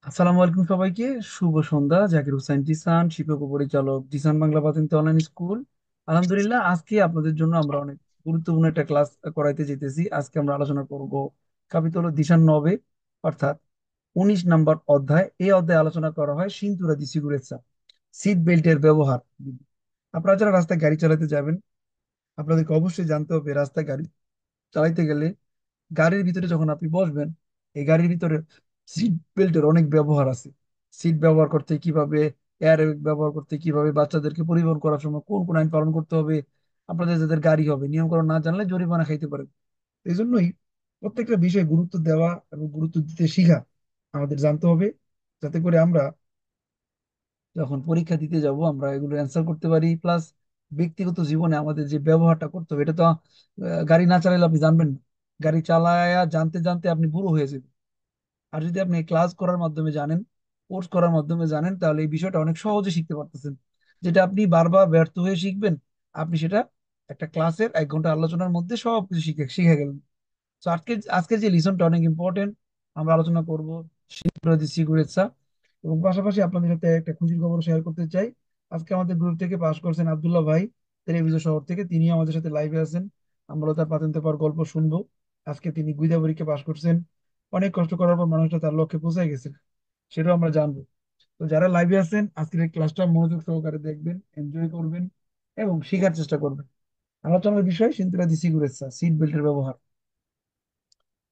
আসসালামু আলাইকুম সবাইকে। শুভ সন্ধ্যা। জাকির হোসেন জিসান, শিক্ষক ও পরিচালক, জিসান বাংলা বাতিনতে অনলাইন স্কুল। আলহামদুলিল্লাহ, আজকে আপনাদের জন্য আমরা অনেক গুরুত্বপূর্ণ একটা ক্লাস করাইতে যেতেছি। আজকে আমরা আলোচনা করব কাপিতল দিশান নবে, অর্থাৎ 19 নম্বর অধ্যায়। এই অধ্যায়ে আলোচনা করা হয় সিন্তুরা দি সিগুরেসা, সিট বেল্টের ব্যবহার। আপনারা যারা রাস্তায় গাড়ি চালাতে যাবেন, আপনাদেরকে অবশ্যই জানতে হবে রাস্তায় গাড়ি চালাইতে গেলে গাড়ির ভিতরে যখন আপনি বসবেন, এই গাড়ির ভিতরে সিট বেল্টের অনেক ব্যবহার আছে। সিট ব্যবহার করতে কিভাবে, এয়ার ব্যবহার করতে কিভাবে, বাচ্চাদেরকে পরিবহন করার সময় কোন কোন আইন পালন করতে হবে, আপনাদের যাদের গাড়ি হবে নিয়মকানুন না জানলে জরিমানা খাইতে পারেন। এই জন্যই প্রত্যেকটা বিষয়ে গুরুত্ব দেওয়া এবং গুরুত্ব দিতে শিখা আমাদের জানতে হবে, যাতে করে আমরা যখন পরীক্ষা দিতে যাব আমরা এগুলো অ্যান্সার করতে পারি। প্লাস ব্যক্তিগত জীবনে আমাদের যে ব্যবহারটা করতে হবে, এটা তো গাড়ি না চালালে আপনি জানবেন না। গাড়ি চালায়া জানতে জানতে আপনি বুড়ো হয়ে যাবেন। আর যদি আপনি ক্লাস করার মাধ্যমে জানেন, কোর্স করার মাধ্যমে জানেন, তাহলে এই বিষয়টা অনেক সহজে শিখতে পারতেছেন। যেটা আপনি বারবার ব্যর্থ হয়ে শিখবেন, আপনি সেটা একটা ক্লাসের 1 ঘন্টা আলোচনার মধ্যে সব কিছু শিখে শিখে গেলেন। তো আজকের যে লিসনটা অনেক ইম্পর্টেন্ট। আমরা আলোচনা করব শিক্ষার্থী সিকিউরিটিসা, এবং পাশাপাশি আপনাদের সাথে একটা খুশির খবর শেয়ার করতে চাই। আজকে আমাদের গ্রুপ থেকে পাশ করছেন আব্দুল্লাহ ভাই, টেলিভিশন শহর থেকে। তিনি আমাদের সাথে লাইভে আছেন। আমরা তার পাতেন্তে পাওয়ার গল্প শুনবো। আজকে তিনি গুইদা পরীক্ষা পাশ করছেন। অনেক কষ্ট করার পর মানুষটা তার লক্ষ্যে পৌঁছে গেছে, সেটাও আমরা জানবো। তো যারা লাইভে আছেন, আজকের এই ক্লাসটা মনোযোগ সহকারে দেখবেন, এনজয় করবেন এবং শেখার চেষ্টা করবেন। আলোচনার বিষয় সিনথিয়া দি সিকিউরিটিসা, সিট বেল্টের ব্যবহার।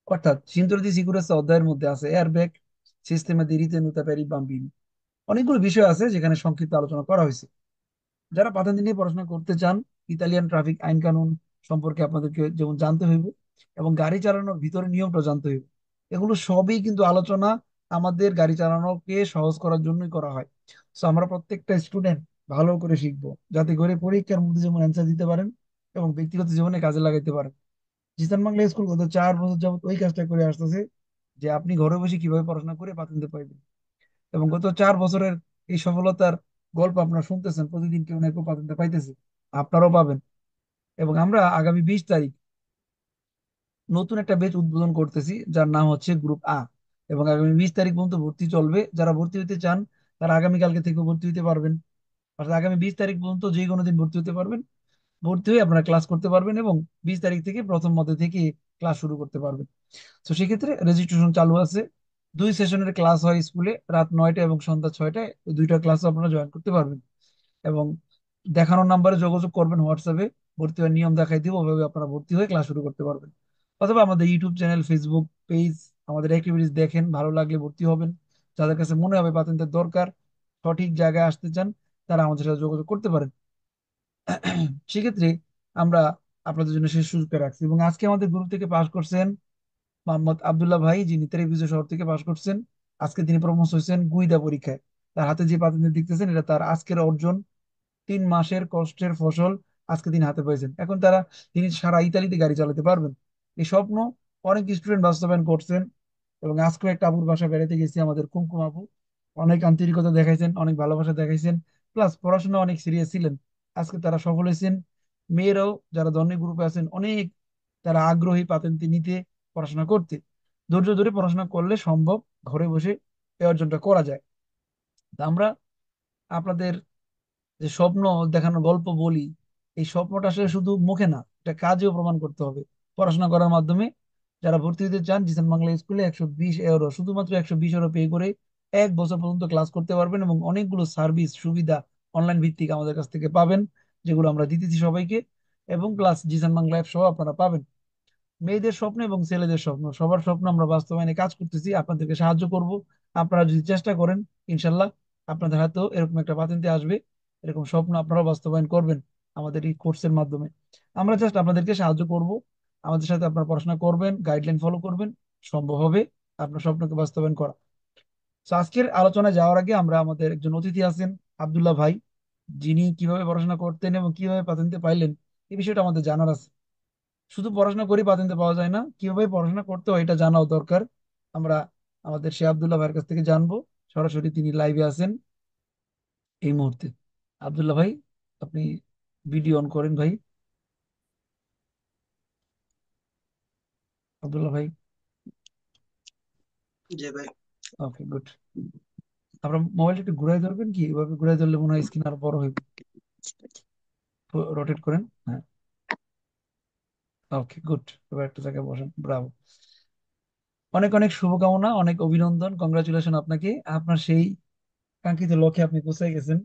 অর্থাৎ সিনথিয়া দি সিকিউরিটিসা অধ্যায়ের মধ্যে আছে এয়ারব্যাগ, সিস্টেমে দি রিতেনুতা পেরি বাম্বিনি। অনেকগুলো বিষয় আছে যেখানে সংক্ষিপ্ত আলোচনা করা হয়েছে। যারা পাঠান নিয়ে পড়াশোনা করতে চান, ইতালিয়ান ট্রাফিক আইন কানুন সম্পর্কে আপনাদেরকে যেমন জানতে হইব, এবং গাড়ি চালানোর ভিতরে নিয়মটা জানতে হইব। এগুলো সবই কিন্তু আলোচনা আমাদের গাড়ি চালানোকে সহজ করার জন্যই করা হয়। তো আমরা প্রত্যেকটা স্টুডেন্ট ভালো করে শিখবো, যাতে করে পরীক্ষার মধ্যে যেমন অ্যান্সার দিতে পারেন এবং ব্যক্তিগত জীবনে কাজে লাগাইতে পারেন। জিসান বাংলা স্কুল গত 4 বছর যাবত ওই কাজটা করে আসতেছে, যে আপনি ঘরে বসে কিভাবে পড়াশোনা করে পাঠাতে পারবেন। এবং গত 4 বছরের এই সফলতার গল্প আপনারা শুনতেছেন, প্রতিদিন কেউ না কেউ পাঠাতে পাইতেছে, আপনারাও পাবেন। এবং আমরা আগামী 20 তারিখ নতুন একটা ব্যাচ উদ্বোধন করতেছি, যার নাম হচ্ছে গ্রুপ আ। এবং আগামী 20 তারিখ পর্যন্ত ভর্তি চলবে। যারা ভর্তি হতে চান তারা আগামীকালকে থেকে ভর্তি হতে পারবেন। অর্থাৎ আগামী 20 তারিখ পর্যন্ত যে কোনো দিন ভর্তি হতে পারবেন। ভর্তি হয়ে আপনারা ক্লাস করতে পারবেন এবং 20 তারিখ থেকে প্রথম মধ্যে থেকে ক্লাস শুরু করতে পারবেন। তো সেক্ষেত্রে রেজিস্ট্রেশন চালু আছে। 2 সেশনের ক্লাস হয় স্কুলে, রাত 9টা এবং সন্ধ্যা 6টায়। ওই দুইটা ক্লাসে আপনারা জয়েন করতে পারবেন। এবং দেখানোর নাম্বারে যোগাযোগ করবেন হোয়াটসঅ্যাপে। ভর্তি হওয়ার নিয়ম দেখাই দিব, ওভাবে আপনারা ভর্তি হয়ে ক্লাস শুরু করতে পারবেন। অথবা আমাদের ইউটিউব চ্যানেল, ফেসবুক পেজ, আমাদের অ্যাক্টিভিটিস দেখেন, ভালো লাগলে ভর্তি হবেন। যাদের কাছে মনে হবে পাতেন্টের দরকার, সঠিক জায়গায় আসতে চান, তারা আমাদের সাথে যোগাযোগ করতে পারেন। সেক্ষেত্রে আমরা আপনাদের জন্য সেই সুযোগটা রাখছি। এবং আজকে আমাদের গ্রুপ থেকে পাশ করছেন মোহাম্মদ আব্দুল্লাহ ভাই, যিনি তেরেবিজু শহর থেকে পাশ করছেন। আজকে তিনি প্রমোশ হয়েছেন গুইদা পরীক্ষায়। তার হাতে যে পাতেন্ট দেখতেছেন, এটা তার আজকের অর্জন। 3 মাসের কষ্টের ফসল আজকে তিনি হাতে পেয়েছেন। এখন তিনি সারা ইতালিতে গাড়ি চালাতে পারবেন। এই স্বপ্ন অনেক স্টুডেন্ট বাস্তবায়ন করছেন। এবং আজকে একটা আপুর বাসা বেড়াতে গেছি, আমাদের কুমকুম আপু। অনেক আন্তরিকতা দেখাইছেন, অনেক ভালোবাসা দেখাইছেন। প্লাস পড়াশোনা অনেক সিরিয়াস ছিলেন। আজকে তারা সফল হয়েছেন। মেয়েরাও যারা ধনী গ্রুপে আছেন অনেক, তারা আগ্রহী পাতেন্ট নিতে, পড়াশোনা করতে। ধৈর্য ধরে পড়াশোনা করলে সম্ভব, ঘরে বসে এই অর্জনটা করা যায়। তা আমরা আপনাদের যে স্বপ্ন দেখানোর গল্প বলি, এই স্বপ্নটা আসলে শুধু মুখে না, এটা কাজেও প্রমাণ করতে হবে পড়াশোনা করার মাধ্যমে। যারা ভর্তি হতে চান জিসান বাংলা স্কুলে 120 ইউরো, শুধুমাত্র 120 ইউরো পে করে 1 বছর পর্যন্ত ক্লাস করতে পারবেন এবং অনেকগুলো সার্ভিস সুবিধা অনলাইন ভিত্তিক আমাদের কাছ থেকে পাবেন, যেগুলো আমরা দিতেছি সবাইকে। এবং প্লাস জিসান বাংলা অ্যাপ সহ আপনারা পাবেন। মেয়েদের স্বপ্ন এবং ছেলেদের স্বপ্ন, সবার স্বপ্ন আমরা বাস্তবায়নে কাজ করতেছি, আপনাদেরকে সাহায্য করব। আপনারা যদি চেষ্টা করেন, ইনশাল্লাহ আপনাদের হাতেও এরকম একটা পাতেন্তে আসবে। এরকম স্বপ্ন আপনারা বাস্তবায়ন করবেন আমাদের এই কোর্সের মাধ্যমে। আমরা জাস্ট আপনাদেরকে সাহায্য করব। আমাদের সাথে আপনারা পড়াশোনা করবেন, গাইডলাইন ফলো করবেন, সম্ভব হবে আপনার স্বপ্নকে বাস্তবায়ন করা। তো আজকের আলোচনায় যাওয়ার আগে আমরা আমাদের একজন অতিথি আছেন, আব্দুল্লাহ ভাই, যিনি কিভাবে পড়াশোনা করতেন এবং কিভাবে পাতেন্তে পাইলেন, এই বিষয়টা আমাদের জানার আছে। শুধু পড়াশোনা করেই পাতেন্তে পাওয়া যায় না, কিভাবে পড়াশোনা করতে হয় এটা জানাও দরকার। আমরা আমাদের শেখ আব্দুল্লাহ ভাইয়ের কাছ থেকে জানবো। সরাসরি তিনি লাইভে আছেন এই মুহূর্তে। আব্দুল্লাহ ভাই, আপনি ভিডিও অন করেন ভাই। আব্দুল্লাহ ভাই। জি ভাই। ওকে, গুড। আপনার মোবাইলটা একটু ঘুরাই ধরবেন কি? এভাবে ঘুরাই ধরলে মনে হয় স্ক্রিন আরো বড় হইবে। রোটেট করেন, হ্যাঁ। ওকে, গুড। এবার একটা জায়গায় বসেন, ব্রাভো। অনেক অনেক শুভকামনা, অনেক অভিনন্দন, কংগ্রাচুলেশন আপনাকে। আপনার সেই কাঙ্ক্ষিত লক্ষ্যে আপনি পৌঁছে গেছেন।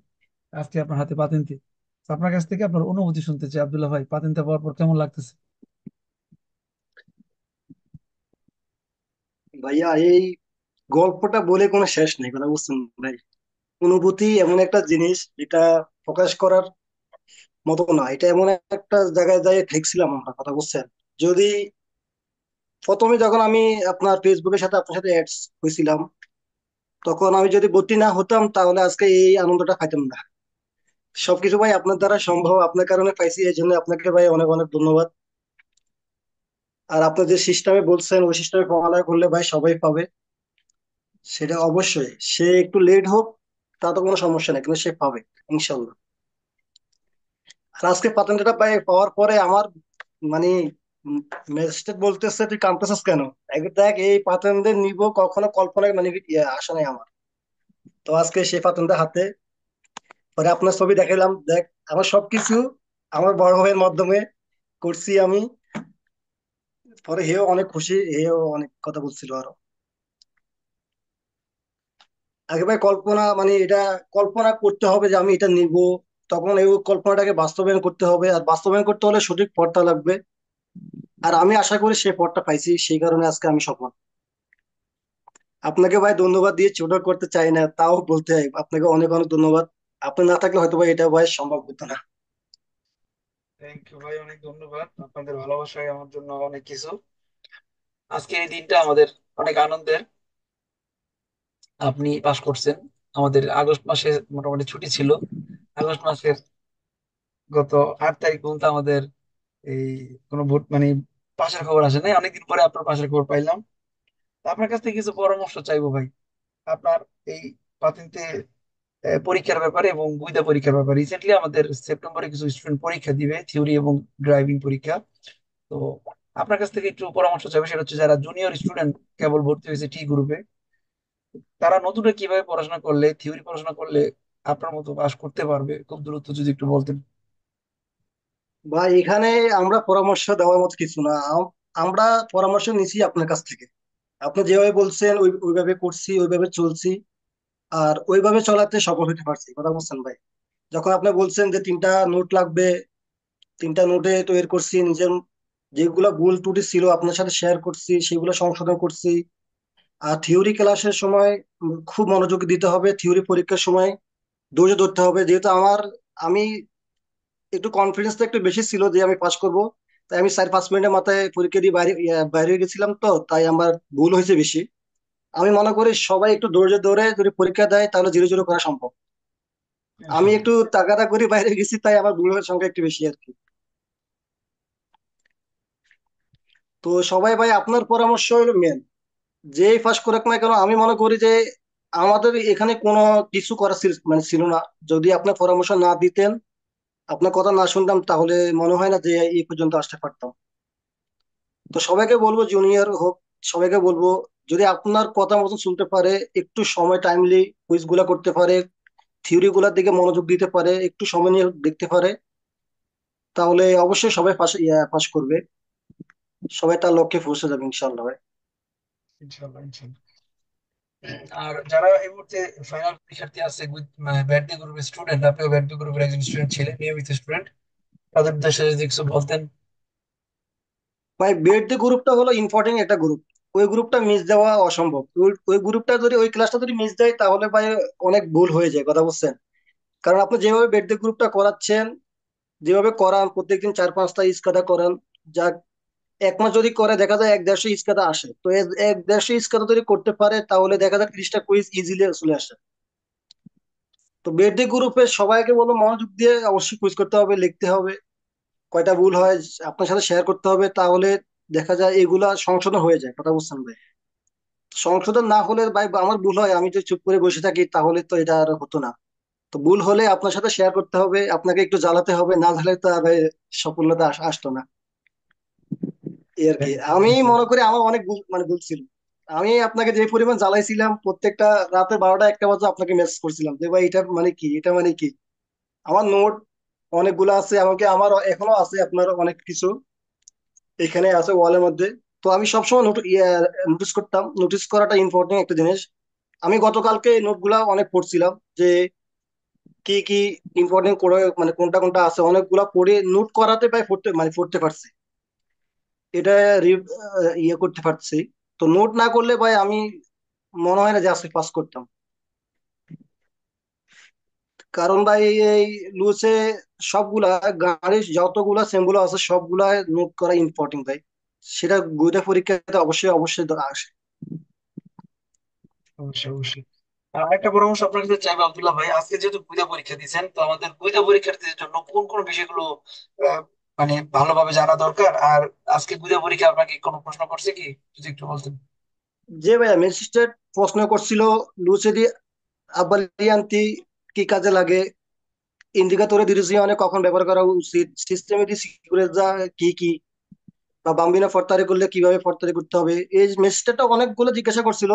আজকে আপনার হাতে পাতেন্তে। তো আপনার কাছ থেকে আপনার অনুভূতি শুনতে চাই, আব্দুল্লাহ ভাই, পাতেন্তে পাওয়ার পর কেমন লাগতেছে? ভাইয়া, এই গল্পটা বলে কোনো শেষ নেই, কথা বুঝছেন ভাই। অনুভূতি এমন একটা জিনিস, এটা প্রকাশ করার মতো না। এটা এমন একটা জায়গায় যাই ঠেকছিলাম আমরা, কথা বুঝছেন। যদি প্রথমে যখন আমি আপনার ফেসবুকের সাথে আপনার সাথে অ্যাডস হয়েছিলাম, তখন আমি যদি ভর্তি না হতাম তাহলে আজকে এই আনন্দটা পাইতাম না। সবকিছু ভাই আপনার দ্বারা সম্ভব, আপনার কারণে পাইছি, এই জন্য আপনাকে ভাই অনেক অনেক ধন্যবাদ। আর আপনি যে সিস্টেমে বলছেন ওই সিস্টেমে পড়ালেখা করলে ভাই সবাই পাবে, সেটা অবশ্যই। সে একটু লেট হোক, তা তো কোনো সমস্যা নেই, কিন্তু সে পাবে ইনশাল্লাহ। আর আজকে পাতেন্টটা পাওয়ার পরে আমার মানে ম্যাজিস্ট্রেট বলতেছে তুই কাঁদতেছিস কেন। দেখ, এই পাতেন্টদের নিব কখনো কল্পনায় মানে আসে নাই আমার। তো আজকে সেই পাতেন্টের হাতে, পরে আপনার ছবি দেখালাম, দেখ আমার সবকিছু আমার বড় ভাইয়ের মাধ্যমে করছি আমি। পরে হেও অনেক খুশি, হেও অনেক কথা বলছিল আরো। আগে ভাই কল্পনা মানে এটা কল্পনা করতে হবে যে আমি এটা নিব, তখন এই কল্পনাটাকে বাস্তবায়ন করতে হবে, আর বাস্তবায়ন করতে হলে সঠিক পথটা লাগবে। আর আমি আশা করি সেই পথটা পাইছি, সেই কারণে আজকে আমি সফল। আপনাকে ভাই ধন্যবাদ দিয়ে ছোট করতে চাই না, তাও বলতে হয় আপনাকে অনেক অনেক ধন্যবাদ। আপনি না থাকলে হয়তো ভাই এটা ভাই সম্ভব হতো না। থ্যাংক ইউ ভাই, অনেক ধন্যবাদ। আপনাদের ভালোবাসায় আমার জন্য অনেক কিছু। আজকে এই দিনটা আমাদের অনেক আনন্দের। আপনি পাশ করছেন। আমাদের আগস্ট মাসে মোটামুটি ছুটি ছিল। আগস্ট মাসের গত 8 তারিখ পর্যন্ত আমাদের এই কোনো ভোট মানে পাশের খবর আসে নাই। অনেকদিন পরে আপনার পাশের খবর পাইলাম। তো আপনার কাছ থেকে কিছু পরামর্শ চাইবো ভাই। আপনার এই পাতিনতে পরীক্ষার ব্যাপারে এবং বুইদা পরীক্ষার ব্যাপারে, রিসেন্টলি আমাদের সেপ্টেম্বরে কিছু স্টুডেন্ট পরীক্ষা দিবে, থিওরি এবং ড্রাইভিং পরীক্ষা। তো আপনার কাছ থেকে একটু পরামর্শ চাইবে, সেটা হচ্ছে যারা জুনিয়র স্টুডেন্ট কেবল ভর্তি হয়েছে টি গ্রুপে, তারা নতুন কিভাবে পড়াশোনা করলে, থিওরি পড়াশোনা করলে আপনার মতো পাস করতে পারবে খুব দ্রুত, যদি একটু বলতেন। ভাই এখানে আমরা পরামর্শ দেওয়ার মতো কিছু না। আমরা পরামর্শ নিছি আপনার কাছ থেকে। আপনি যেভাবে বলছেন ওইভাবে করছি, ওইভাবে চলছি। আর ওইভাবে চলাতে সফল হতে পারছি, কথা বলছেন ভাই। যখন আপনি বলছেন যে 3টা নোট লাগবে, 3টা নোটে তৈরি করছি নিজের, যেগুলো ভুল ত্রুটি ছিল আপনার সাথে শেয়ার করছি, সেগুলো সংশোধন করছি। আর থিওরি ক্লাসের সময় খুব মনোযোগ দিতে হবে, থিওরি পরীক্ষার সময় ধৈর্য ধরতে হবে। যেহেতু আমি একটু কনফিডেন্সটা একটু বেশি ছিল যে আমি পাস করব, তাই আমি 4-5 মিনিটের মাথায় পরীক্ষা দিয়ে বাইরে বাইরে হয়ে গেছিলাম, তো তাই আমার ভুল হয়েছে বেশি। আমি মনে করি সবাই একটু ধৈর্য ধরে যদি পরীক্ষা দেয় তাহলে জিরো জিরো করা সম্ভব। আমি ইনশাল্লাহ। একটু তাগাদা করে বাইরে গেছি, তাই আমার ভুলের সংখ্যা একটু বেশি আর কি। তো সবাই ভাই আপনার পরামর্শ হলো মেন। যেই ফার্স্ট করুক না কেন, আমি মনে করি যে আমাদের এখানে কোনো কিছু করার মানে ছিল না। যদি আপনার পরামর্শ না দিতেন, আপনার কথা না শুনতাম, তাহলে মনে হয় না যে এই পর্যন্ত আসতে পারতাম। তো সবাইকে বলবো, জুনিয়র হোক, সবাইকে বলবো, যদি আপনার কথা মতো শুনতে পারে, একটু সময় টাইমলি কুইজ গুলা করতে পারে, থিওরি গুলার দিকে মনোযোগ দিতে পারে, একটু সময় নিয়ে দেখতে পারে, তাহলে অবশ্যই সবাই পাস পাস করবে। সবাই তার লক্ষ্যে পৌঁছে যাবে ইনশাল্লাহ ভাই। ইনশাল্লাহ, ইনশাল্লাহ। আর যারা এই মুহূর্তে ফাইনাল পরীক্ষার্থী আছে, ব্যাডমি গ্রুপের স্টুডেন্ট, আপনিও ব্যাডমি গ্রুপের একজন স্টুডেন্ট ছিলেন, নিয়মিত স্টুডেন্ট, তাদের উদ্দেশ্যে যদি কিছু বলতেন। ভাই বেড দ্য গ্রুপটা হলো ইম্পর্টেন্ট একটা গ্রুপ। ওই গ্রুপটা মিস দেওয়া অসম্ভব। ওই গ্রুপটা যদি, ওই ক্লাসটা যদি মিস দেয় তাহলে ভাই অনেক ভুল হয়ে যায়, কথা বুঝছেন। কারণ আপনি যেভাবে বেড দ্য গ্রুপটা করাচ্ছেন, যেভাবে করান প্রত্যেকদিন 4-5টা ইস্কাদা করান, যা 1 মাস যদি করে দেখা যায় 1-150 ইস্কাদা আসে। তো 1-150 ইস্কাদা যদি করতে পারে তাহলে দেখা যায় 30টা কুইজ ইজিলি চলে আসে। তো বেড দ্য গ্রুপে সবাইকে বলবো মনোযোগ দিয়ে অবশ্যই কুইজ করতে হবে, লিখতে হবে, কয়টা ভুল হয় আপনার সাথে শেয়ার করতে হবে, তাহলে দেখা যায় এগুলা সংশোধন হয়ে যায়, কথা বুঝছেন ভাই। সংশোধন না হলে ভাই আমার ভুল হয়, আমি যদি চুপ করে বসে থাকি তাহলে তো এটা আর হতো না। তো ভুল হলে আপনার সাথে শেয়ার করতে হবে, আপনাকে একটু জ্বালাতে হবে, না জ্বালালে তো আর ভাই সফলতা আসতো না। এই আর কি। থ্যাংক ইউ, আমি থ্যাংক ইউ। মনে করি আমার অনেক ভুল মানে ভুল ছিল। আমি আপনাকে যে পরিমাণ জ্বালাইছিলাম, প্রত্যেকটা রাতে 12টা 1টা বাজে আপনাকে মেসেজ করছিলাম যে ভাই এটা মানে কি, এটা মানে কি। আমার নোট অনেকগুলো আছে, এমনকি আমার এখনো আছে আপনার অনেক কিছু এখানে আছে ওয়ালের মধ্যে। তো আমি সবসময় নোটিস করতাম, নোটিস করাটা ইম্পর্টেন্ট একটা জিনিস। আমি গতকালকে নোটগুলা অনেক পড়ছিলাম যে কি কি ইম্পর্টেন্ট করে, মানে কোনটা কোনটা আছে, অনেকগুলা পড়ে নোট করাতে পাই, পড়তে পারছি এটা, করতে পারছি। তো নোট না করলে ভাই আমি মনে হয় না যে আজকে পাস করতাম। কারণ ভাই এই লুসে সবগুলা গাড়ির যতগুলা সিম্বল আছে সবগুলা নোট করা ইম্পর্টেন্ট ভাই। সেটা গোয়েন্দা পরীক্ষাতে অবশ্যই অবশ্যই আসে। অবশ্যই অবশ্যই। আর আরেকটা পরামর্শ আপনার কাছে চাইবো আব্দুল্লাহ ভাই, আজকে যেহেতু গুইদা পরীক্ষা দিচ্ছেন, তো আমাদের গুইদা পরীক্ষার্থীদের জন্য কোন কোন বিষয়গুলো আহ, মানে ভালোভাবে জানা দরকার। আর আজকে গুইদা পরীক্ষা আপনাকে কোনো প্রশ্ন করছে কি, যদি একটু বলতেন। যে ভাইয়া ম্যাজিস্ট্রেট প্রশ্ন করছিল লুসেদি আব্বালিয়ান্তি কি কাজে লাগে, ইন্ডিকেটরে ডিরেকশনে কখন ব্যবহার করা উচিত, সিস্টেমে দি সিকিউরিজা কি কি, বা বাম্বিনা ফর্তারি করলে কিভাবে ফর্তারি করতে হবে। এই ম্যাজিস্ট্রেটটা অনেকগুলো জিজ্ঞাসা করছিল।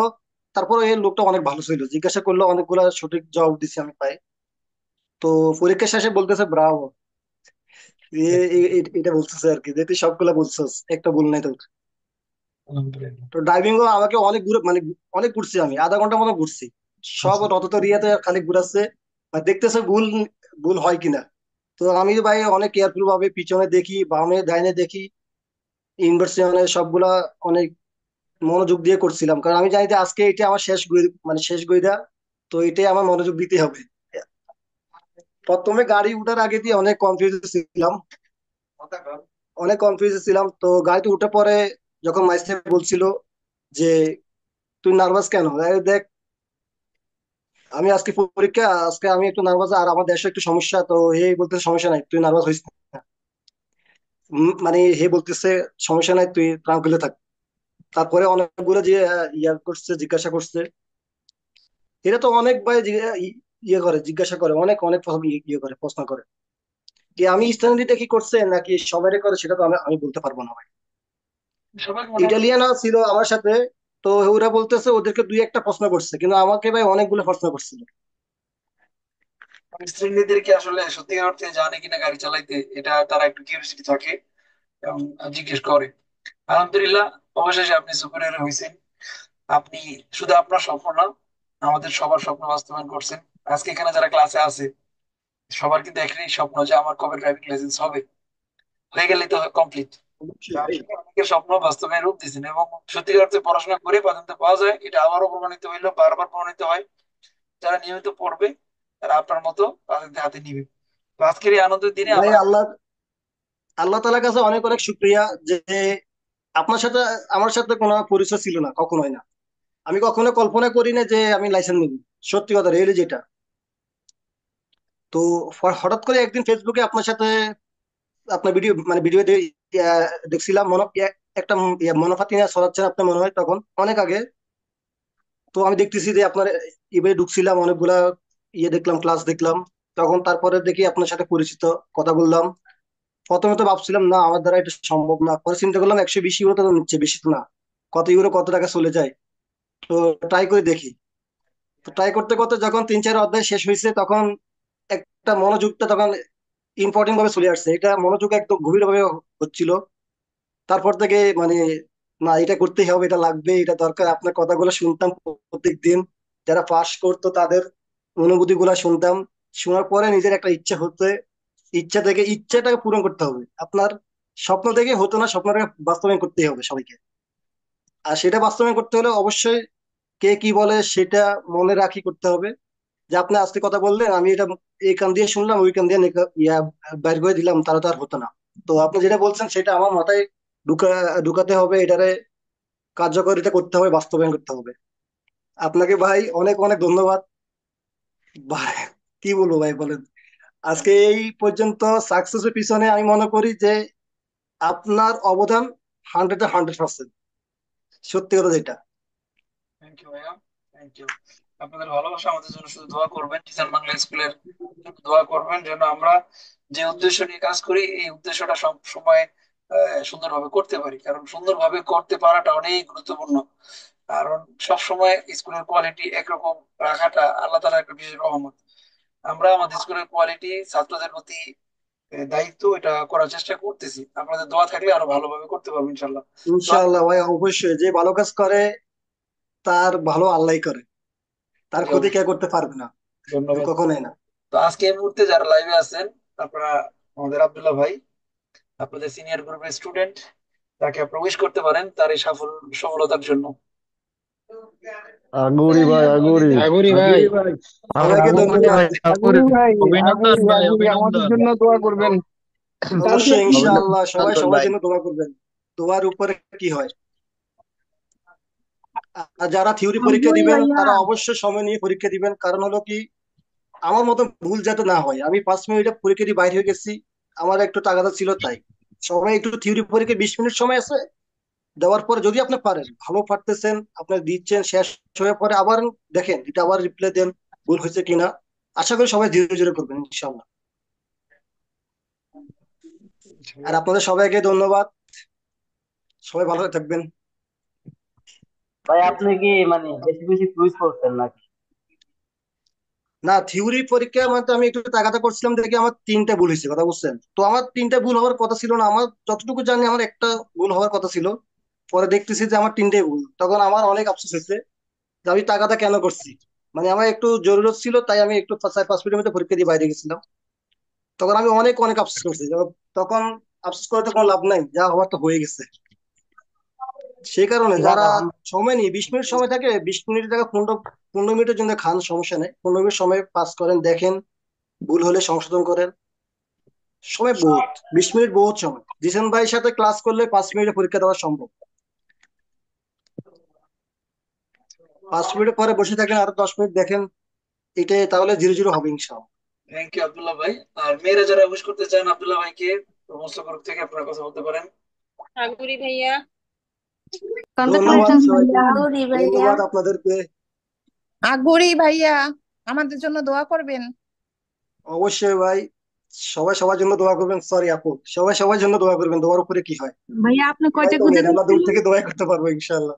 তারপরে এই লোকটা অনেক ভালো ছিল, জিজ্ঞাসা করলো অনেকগুলো সঠিক জবাব দিছি আমি পাই। তো পরীক্ষা শেষে বলতেছে ব্রাভো, এটা বলতেছে আর কি, যে তুই সবগুলা বলছিস, একটা ভুল নাই তোর। আলহামদুলিল্লাহ। তো ড্রাইভিংও আমাকে অনেক ঘুরে, মানে অনেক ঘুরছি, আমি আধা ঘন্টা মতো ঘুরছি। সব আচ্ছা। তত রিয়াতে খালি ঘুরাচ্ছে আর দেখতেছে ভুল ভুল হয় কিনা। তো আমি ভাই অনেক কেয়ারফুল ভাবে পিছনে দেখি, বামে ডাইনে দেখি, ইনভার্সনে সবগুলা অনেক মনোযোগ দিয়ে করছিলাম, কারণ আমি জানি যে আজকে এটা আমার শেষ গইদা। তো এটাই আমার মনোযোগ দিতে হবে। প্রথমে গাড়ি উঠার আগে দিয়ে অনেক কনফিউজ ছিলাম। তো গাড়িতে উঠে পরে যখন মাইস্ত্রি বলছিল যে তুই নার্ভাস কেন, দেখ আমি আজকে পরীক্ষা, আজকে আমি একটু নার্ভাস, আর আমার দেশে একটু সমস্যা, তো হে বলতেছে সমস্যা নাই তুই নার্ভাস হইস না। মানে হে বলতেছে সমস্যা নাই তুই ট্রাঙ্কুলে থাক। তারপরে অনেকগুলো যে ইয়া করছে, জিজ্ঞাসা করছে। এটা তো অনেক ভাই ইয়ে করে, জিজ্ঞাসা করে অনেক অনেক করে প্রশ্ন করে। কি আমি স্ট্যান্ডার্ডটা কি করছে নাকি সবাই করে, সেটা তো আমি আমি বলতে পারবো না ভাই। সবাইকে মোটামুটি। ইটালিয়ান ছিল আমার সাথে। তো ওরা বলতেছে ওদেরকে 2-1টা প্রশ্ন করছে, কিন্তু আমাকে ভাই অনেকগুলো প্রশ্ন করছিল। শ্রেণীদেরকে আসলে সত্যিকার অর্থে জানে কিনা গাড়ি চালাইতে, এটা তারা একটু কিউরিয়াসিটি থাকে এবং জিজ্ঞেস করে। আলহামদুলিল্লাহ, অবশেষে আপনি সুপারিয়র হয়েছেন। আপনি শুধু আপনার স্বপ্ন না, আমাদের সবার স্বপ্ন বাস্তবায়ন করছেন। আজকে এখানে যারা ক্লাসে আছে সবার কিন্তু একটাই স্বপ্ন যে আমার কবে ড্রাইভিং লাইসেন্স হবে, হয়ে গেলে তো কমপ্লিট। অবশ্যই ভাই। আসলে অনেকের স্বপ্ন বাস্তবায়ন রূপ দিয়েছেন এবং সত্যিকার অর্থে পড়াশোনা করে প্রাধান্য পাওয়া যায়, এটা আবারও প্রমাণিত হইলো, বারবার প্রমাণিত হয়। যারা নিয়মিত পড়বে তারা আপনার মতো তাদের হাতে নিবে। তো আজকের এই আনন্দের দিনে ভাই আমরা। আল্লাহ আল্লাহ তালার কাছে অনেক অনেক শুক্রিয়া যে আপনার সাথে আমার সাথে কোনো পরিচয় ছিল না, কখনোই না। আমি কখনো কল্পনা করি না যে আমি লাইসেন্স নিব। সত্যি কথা রিয়েলি যেটা। তো হঠাৎ করে একদিন ফেসবুকে আপনার সাথে আপনার ভিডিও দেখছিলাম, একটা মনোফাতিনা ছড়াচ্ছেন আপনি মনে হয় তখন অনেক আগে। তো আমি দেখতেছি যে আপনার ইবে ঢুকছিলাম, অনেকগুলা দেখলাম, ক্লাস দেখলাম। তখন তারপরে দেখি আপনার সাথে পরিচিত, কথা বললাম। প্রথমে তো ভাবছিলাম না আমার দ্বারা এটা সম্ভব না, পরে চিন্তা করলাম 120 ইউরো তো নিচ্ছে, বেশি তো না। কত ইউরো কত টাকা চলে যায়। তো ট্রাই করে দেখি। তো ট্রাই করতে করতে যখন 3-4 অধ্যায় শেষ হয়েছে, তখন একটা মনোযোগটা তখন ইম্পর্টেন্ট ভাবে চলে আসছে, এটা মনোযোগ একদম গভীর ভাবে হচ্ছিল। তারপর থেকে মানে না এটা করতেই হবে, এটা লাগবে, এটা দরকার। আপনার কথাগুলো শুনতাম প্রত্যেক দিন, যারা পাশ করতো তাদের অনুভূতি গুলা শুনতাম। শোনার পরে নিজের একটা ইচ্ছা হতে, ইচ্ছা থেকে ইচ্ছাটাকে পূরণ করতে হবে আপনার। স্বপ্ন থেকে হতো না, স্বপ্নটাকে বাস্তবায়ন করতেই হবে সবাইকে। আর সেটা বাস্তবায়ন করতে হলে অবশ্যই কে কি বলে সেটা মনে রাখি করতে হবে। যে আপনি আজকে কথা বললেন, আমি এটা এই কান দিয়ে শুনলাম, ওই কান দিয়ে বাইর করে দিলাম, তারা তো আর হতো না। তো আপনি যেটা বলছেন সেটা আমার মাথায় ঢুকা ঢুকাতে হবে, এটারে কার্যকারিতা করতে হবে, বাস্তবায়ন করতে হবে। আপনাকে ভাই অনেক অনেক ধন্যবাদ ভাই। কি বলবো ভাই বলেন। আজকে এই পর্যন্ত সাকসেসের পিছনে আমি মনে করি যে আপনার অবদান 100-100%। সত্যি কথা যেটা। থ্যাংক ইউ ভাইয়া, থ্যাংক ইউ। আপনাদের ভালোবাসা আমাদের জন্য, শুধু দোয়া করবেন কিষান বাংলা স্কুলের জন্য, দোয়া করবেন যেন আমরা যে উদ্দেশ্য নিয়ে কাজ করি এই উদ্দেশ্যটা সব সময় সুন্দরভাবে করতে পারি, কারণ সুন্দরভাবে করতে পারাটা অনেক গুরুত্বপূর্ণ। কারণ সবসময় স্কুলের কোয়ালিটি একরকম রাখাটা আল্লাহ তাআলার একটা বিশেষ রহমত। আমরা আমাদের স্কুলের কোয়ালিটি ছাত্রদের প্রতি দায়িত্ব এটা করার চেষ্টা করতেছি। আপনাদের দোয়া থাকলে আরো ভালোভাবে করতে পারবো ইনশাল্লাহ। তো ইনশাআল্লাহ ভাই, অবশ্যই যে ভালো কাজ করে তার ভালো আল্লাহই করে, তার জি ক্ষতি কে অবশ্যই, করতে পারবে না, ধন্যবাদ। কখনোই না। তো আজকে এই মুহূর্তে যারা লাইভে আছেন, আপনারা আমাদের আব্দুল্লাহ ভাই আপনাদের সিনিয়র গ্রুপের স্টুডেন্ট, তাকে প্রবেশ করতে পারেন তার এই সফলতার জন্য। আগুরি ভাই, আগুরি। সাগরি ভাই, আগুরি ভাই। সবাইকে আগুরি ধন্যবাদ। ভাই, আগুরি। আগুরি ভাই, অভিনন্দন আগুরি ভাই, আগুরি আমাদের অভিনন্দন। জন্য দোয়া করবেন। কালকে অবশ্যই ইনশাআল্লাহ সবাই অভিনন্দন সবার ভাই। জন্য দোয়া করবেন। দোয়ার উপরে কি হয়। আর যারা থিওরি পরীক্ষা আঙ্গুরি দিবেন ভাইয়া। তারা অবশ্যই সময় নিয়ে পরীক্ষা দিবেন, কারণ হলো কি, আমার মতো ভুল যাতে না হয়। আমি 5 মিনিটে পরীক্ষা দিয়ে বাইরে হয়ে গেছি, আমার একটু তাগাদা ছিল তাই। সবাই একটু থিওরি পরীক্ষা 20 মিনিট সময় আছে, দেওয়ার পরে যদি আপনি পারেন, ভালো পারতেছেন, আপনি দিচ্ছেন, শেষ হয়ে পরে আবার দেখেন, এটা আবার রিপ্লাই দেন ভুল হয়েছে কিনা। আশা করি সবাই ধীরে ধীরে করবেন ইনশাআল্লাহ। আর আপনাদের সবাইকে ধন্যবাদ। সবাই ভালো থাকবেন। ভাই আপনি কি মানে বেশি বেশি ক্রুজ করছেন নাকি? না, থিওরি পরীক্ষা মানে তো আমি একটু তাগাদা করছিলাম দেখে আমার 3টা ভুল হয়েছে, কথা বুঝছেন তো। আমার 3টা ভুল হওয়ার কথা ছিল না, আমার যতটুকু জানি আমার একটা ভুল হওয়ার কথা ছিল। পরে দেখতেছি যে আমার 3টাই ভুল, তখন আমার অনেক আফসোস হয়েছে যে আমি টাকাটা কেন করছি। মানে আমার একটু জরুরত ছিল তাই আমি একটু 4-5 মিনিটের মধ্যে পরীক্ষা দিয়ে বাইরে গেছিলাম। তখন আমি অনেক অনেক আফসোস করছি। তখন আফসোস করে তো কোনো লাভ নাই, যা হওয়ার তো হয়ে গেছে। সেই কারণে যাক যারা আলহামদুলিল্লাহ। সময় নিয়ে 20 মিনিট সময় থাকে, 20 মিনিটের জায়গায় 15 15 মিনিটের জন্য খান, সমস্যা নেই। 15 মিনিট সময় পাস করেন, দেখেন, ভুল হলে সংশোধন করেন। সময় বহুত, 20 মিনিট বহুত সময়। জিসেন ভাইয়ের সাথে ক্লাস করলে 5 মিনিটে পরীক্ষা দেওয়া সম্ভব। 5 মিনিট পরে বসে থাকেন, আরো 10 মিনিট দেখেন, এটাই তাহলে ধীরে ধীরে হবে ইনশাআল্লাহ। থ্যাংক ইউ আব্দুল্লাহ ভাই। আর মেয়েরা যারা উইশ করতে চান আব্দুল্লাহ ভাইকে, সমস্ত গ্রুপ থেকে আপনারা কথা বলতে পারেন। আঙ্গুরি ভাইয়া। ধন্যবাদ কংগ্রেচুলেশন সবাইকে, ভাইয়া। ভাইয়া। ধন্যবাদ আপনাদেরকে। আগুরি ভাইয়া, আমাদের জন্য দোয়া করবেন। অবশ্যই ভাই, সবাই সবার জন্য দোয়া করবেন। সরি আপু, সবাই সবার জন্য দোয়া করবেন, দোয়ার উপরে কি হয়। ভাইয়া আপনি তাই কয়টা তো গুজে মেন, আমরা দূর করছিলেন? থেকে দোয়া করতে পারবো ইনশাআল্লাহ।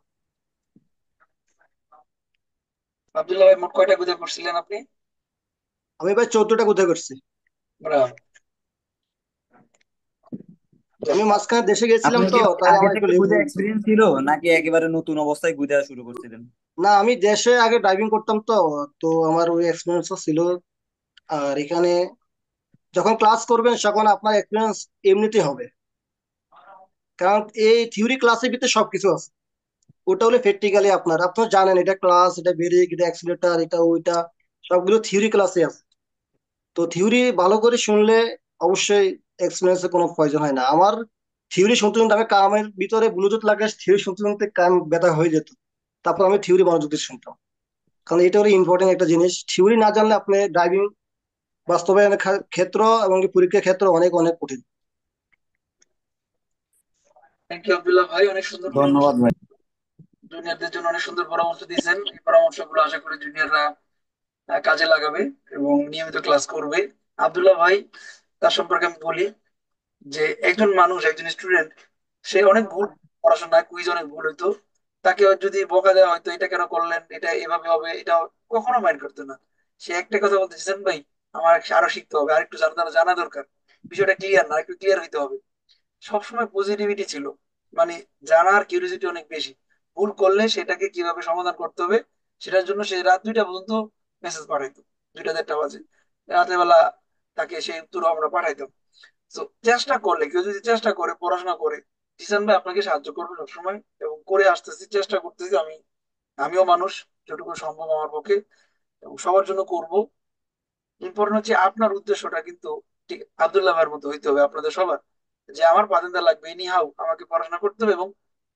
আব্দুল্লাহ ভাই মোট কয়টা গুজব করছিলেন আপনি? আমি ভাই 14টা কোথায় করছি। ব্রাভো। আমি মাঝখানে দেশে গেছিলাম আপনার তো, কি তাই আগে আমার একটু থেকে লেট গুজা হয়ে গেছে। এক্সপিরিয়েন্স ছিল নাকি একেবারে নতুন অবস্থায় গুজা শুরু করছিলেন? না, আমি দেশে আগে ড্রাইভিং করতাম তো, তো আমার ওই এক্সপিরিয়েন্সও ছিল। আর এখানে যখন ক্লাস করবেন তখন আপনার এক্সপিরিয়েন্স এমনিতেই হবে, কারণ এই থিওরি ক্লাসের ভিতরে সবকিছু আছে। ওটা হলে প্র্যাকটিক্যালি আপনার জানেন, এটা ক্লাস, এটা ব্রেক, এটা অ্যাক্সিলারেটর, এটা ওইটা, সবগুলো থিওরি ক্লাসে আছে। তো থিওরি ভালো করে শুনলে অবশ্যই এক্সপিরিয়েন্সের কোনো প্রয়োজন হয় না। আমার থিওরি শুনতে শুনতে আমি কানের ভিতরে ব্লুটুথ লাগিয়ে থিওরি শুনতে শুনতে কান ব্যথা হয়ে যেত। তারপর আমি থিওরি মনোযোগ দিয়ে শুনতাম, কারণ এটা হলো ইম্পর্টেন্ট একটা জিনিস। থিওরি না জানলে আপনি ড্রাইভিং বাস্তবায়নের ক্ষেত্র এবং কি পরীক্ষার ক্ষেত্র অনেক অনেক কঠিন। থ্যাংক ইউ আব্দুল্লাহ ভাই, অনেক সুন্দর পরামর্শ। ধন্যবাদ ভাই। জুনিয়রদের জন্য অনেক সুন্দর পরামর্শ দিয়েছেন। এই পরামর্শগুলো আশা করি জুনিয়ররা কাজে লাগাবে এবং নিয়মিত ক্লাস করবে। আব্দুল্লাহ ভাই, তার সম্পর্কে আমি বলি যে একজন মানুষ, একজন স্টুডেন্ট, সে অনেক ভুল, পড়াশোনায় কুইজ অনেক ভুল হইতো, তাকে যদি বকা দেওয়া হয়তো এটা কেন করলেন, এটা এভাবে হবে, এটা কখনো মাইন্ড করতো না। সে একটা কথা বলতেছেন, ভাই আমার আরো শিখতে হবে, আরেকটু জানা জানা দরকার, বিষয়টা ক্লিয়ার না, একটু ক্লিয়ার হইতে হবে। সবসময় পজিটিভিটি ছিল, মানে জানার কিউরিওসিটি অনেক বেশি। ভুল করলে সেটাকে কিভাবে সমাধান করতে হবে সেটার জন্য সে রাত 2টা পর্যন্ত মেসেজ পাঠাইতো, 2টা 4টা বাজে রাতের বেলা তাকে সেই উত্তর আমরা পাঠাইতাম। তো চেষ্টা করলে, কেউ যদি চেষ্টা করে পড়াশোনা করে, জিসান ভাই আপনাকে সাহায্য করবে সবসময়, এবং করে আসতেছি, চেষ্টা করতেছি আমি, আমিও মানুষ, যেটুকু সম্ভব আমার পক্ষে, এবং সবার জন্য করব। ইম্পর্টেন্ট হচ্ছে আপনার উদ্দেশ্যটা কিন্তু ঠিক আব্দুল্লাহ ভাইয়ের মতো হইতে হবে, আপনাদের সবার, যে আমার পাতেন্দার লাগবে এনি হাউ, আমাকে পড়াশোনা করতে হবে এবং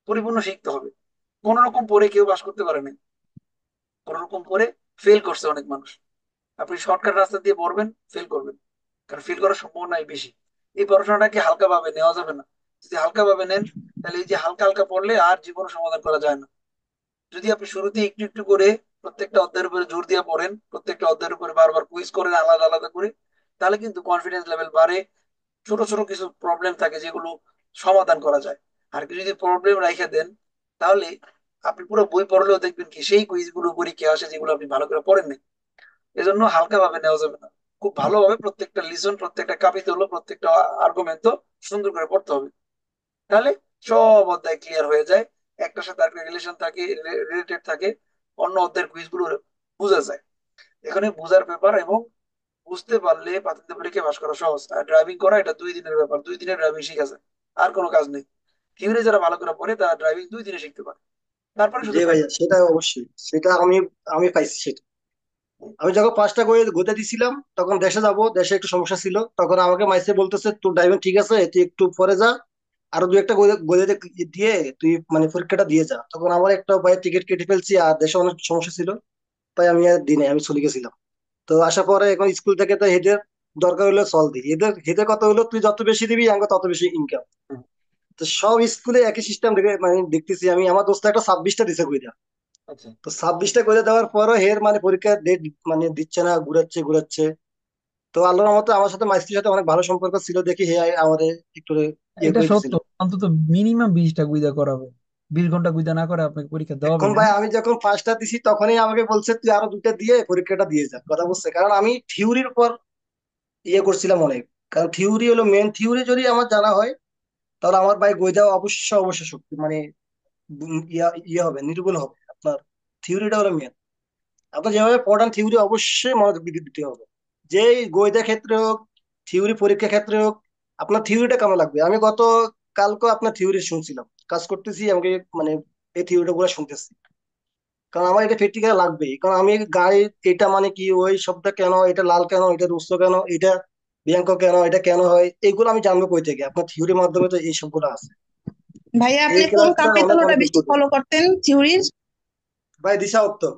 পরিপূর্ণ শিখতে হবে। কোন রকম পড়ে কেউ পাশ করতে পারে না, কোন রকম পড়ে ফেল করছে অনেক মানুষ। আপনি শর্টকাট রাস্তা দিয়ে পড়বেন, ফেল করবেন, কারণ ফেল করার সম্ভাবনাই বেশি। এই পড়াশোনাটাকে হালকা ভাবে নেওয়া যাবে না। যদি হালকা ভাবে নেন, তাহলে এই যে হালকা হালকা পড়লে আর জীবন সমাধান করা যায় না। যদি আপনি শুরুতে একটু একটু করে প্রত্যেকটা অধ্যায়ের উপরে জোর দিয়ে পড়েন, প্রত্যেকটা অধ্যায়ের উপরে বারবার কুইজ করেন আলাদা আলাদা করে, তাহলে কিন্তু কনফিডেন্স লেভেল বাড়ে। ছোট ছোট কিছু প্রবলেম থাকে যেগুলো সমাধান করা যায়। আর যদি প্রবলেম রেখে দেন, তাহলে আপনি পুরো বই পড়লেও দেখবেন কি সেই কুইজ গুলো পরীক্ষা আসে যেগুলো আপনি ভালো করে পড়েন নাই। এজন্য হালকা ভাবে নেওয়া যাবে না, খুব ভালোভাবে প্রত্যেকটা লিসন, প্রত্যেকটা কাপিতল, প্রত্যেকটা আর্গুমেন্ট সুন্দর করে পড়তে হবে। তাহলে সব অধ্যায় ক্লিয়ার হয়ে যায়, একটার সাথে আরেকটা রিলেশন থাকে, রিলেটেড থাকে, অন্য অধ্যায়ের কুইজ গুলো বোঝা যায়। এখানে বোঝার ব্যাপার, এবং বুঝতে পারলে পাতিতে পরীক্ষা পাস করা সহজ। আর ড্রাইভিং করা এটা 2 দিনের ব্যাপার, 2 দিনের ড্রাইভিং শিখা যায়, আর কোনো কাজ নেই। থিওরি যারা ভালো করে পড়ে তারা ড্রাইভিং 2 দিনে শিখতে পারে, তারপরে যে শুধু ভাইয়া প্র্যাকটিস। সেটা অবশ্যই, সেটা আমি আমি পাইছি সেটা। আমি যখন 5টা গোতে দিছিলাম তখন দেশে যাব, দেশে একটু সমস্যা ছিল, তখন আমাকে মাইসে বলতেছে তোর ড্রাইভিং ঠিক আছে, তুই একটু পরে যা, আরো দু একটা গোদে দিয়ে তুই মানে পরীক্ষাটা দিয়ে যা। তখন আমার একটা ভাই টিকিট কেটে ফেলছি আর দেশে অনেক সমস্যা ছিল, তাই আমি আর দিনে আমি চলে গেছিলাম। তো আসার পরে এখন স্কুল থেকে তো হেদের দরকার হলো চল দিই, এদের হেদের কথা হলো তুই যত বেশি দিবি আমাকে তত বেশি ইনকাম। তো সব স্কুলে একই সিস্টেম দেখে মানে দেখতেছি আমি, আমার দোস্ত একটা 26টা দিছে কইরা। আচ্ছা, তো 26টা করে দেওয়ার পরও হের মানে পরীক্ষার ডেট মানে দিচ্ছে না, ঘুরাচ্ছে ঘুরাচ্ছে। তো আল্লাহর মতো আমার সাথে মাইস্ত্রির সাথে অনেক ভালো সম্পর্ক ছিল দেখি হে আমাদের একটু ইয়ে এটা করে সত্য। দিছিল। অন্তত মিনিমাম 20টা গুইদা করাবে, 20 ঘন্টা গুইদা না করে আপনাকে পরীক্ষা দেওয়াবে এখন না। ভাই আমি যখন 5টা দিছি তখনই আমাকে বলছে তুই আরো 2টা দিয়ে পরীক্ষাটা দিয়ে যা, কথা বুঝছে, কারণ আমি থিওরির উপর ইয়ে করছিলাম অনেক। কারণ থিওরি হলো মেন, থিওরি যদি আমার জানা হয় তাহলে আমার ভাই গইদা অবশ্যই অবশ্যই শক্তি মানে ইয়ে হবে, নির্ভুল হবে আপনার। থিওরিটা হলো মেন, আপনার যেভাবে পড়ান থিওরি অবশ্যই মনোযোগ দিতে হবে। যে গইদা ক্ষেত্রে হোক, থিওরি পরীক্ষা ক্ষেত্রে হোক, আপনার থিওরিটা কেমন লাগবে। আমি গত কালকে আপনার থিওরি শুনছিলাম, কাজ করতেছি আমাকে মানে এই থিওরিটা গুলো শুনতেছি, কারণ আমার এটা প্র্যাকটিক্যাল লাগবে। কারণ আমি গাড়ি এটা মানে কি, ওই শব্দটা কেন, এটা লাল কেন, এটা রুস্তো কেন, এটা বিয়াঙ্ক কেন, এটা কেন হয়, এইগুলো আমি জানবো কই থেকে, আপনার থিওরির মাধ্যমে তো এই সবগুলো আছে। ভাইয়া এই আপনি কোন ক্লাসটা অনেক কাপিতলটা অনেক বেশি গুরুত্বপূর্ণ। ফলো করতেন থিওরির? ভাই দিশা উত্তম।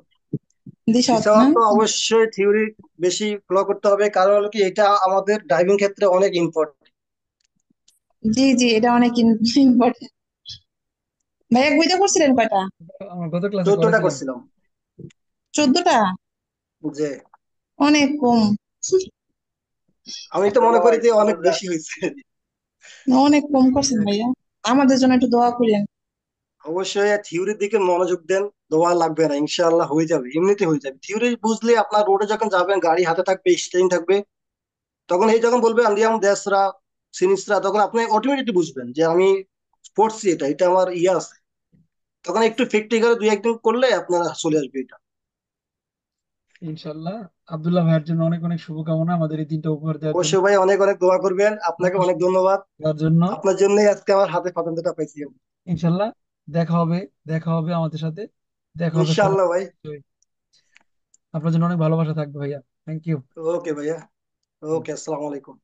দিশা দিশা না? উত্তম অবশ্যই থিওরি বেশি ফলো করতে হবে, কারণ হলো কি এটা আমাদের ড্রাইভিং ক্ষেত্রে অনেক ইম্পর্টেন্ট। জি জি, এটা অনেক ইম্পর্টেন্ট। ভাইয়া বইটা করছিলেন কয়টা? আমার গত ক্লাসে 14টা করাইছিলাম। করছিলাম। 14টা? যে অনেক কম। আমি তো আসলে মনে করি যে অনেক স্টুডেন্টরা বেশি হয়েছে। অনেক কম করছেন ভাইয়া, আমাদের জন্য একটু দোয়া করেন। অবশ্যই থিওরির দিকে মনোযোগ দেন, দোয়া লাগবে না, ইনশাআল্লাহ হয়ে যাবে, এমনিতে হয়ে যাবে। থিওরি বুঝলে আপনার রোডে যখন যাবেন গাড়ি হাতে থাকবে, স্টেরিং থাকবে, তখন এই যখন বলবে আন্দিয়াম দেশরা সিনিসরা, তখন আপনি অটোমেটিকলি বুঝবেন যে আমি পড়ছি, এটা এটা আমার ইয়ে আছে। তখন একটু প্র্যাকটিক্যাল 2-1 দিন করলে আপনার চলে আসবে এটা। ইনশাল্লাহ। আব্দুল্লাহ ভাইয়ের জন্য অনেক অনেক শুভকামনা আমাদের এই 3টা উপহার দেওয়ার জন্য। অবশ্যই ভাই অনেক অনেক দোয়া করবেন, আপনাকে আপনার অনেক ধন্যবাদ। দেওয়ার জন্য। আপনার জন্যই আজকে আমার হাতে পাতনটা পাইছি আমি। ইনশাল্লাহ দেখা হবে, দেখা হবে আমাদের সাথে, দেখা হবে সময়। ইনশাআল্লাহ ভাই। আপনার জন্য অনেক ভালোবাসা থাকবে ভাইয়া। Thank you. ওকে ভাইয়া। ওকে, আসসালামু আলাইকুম।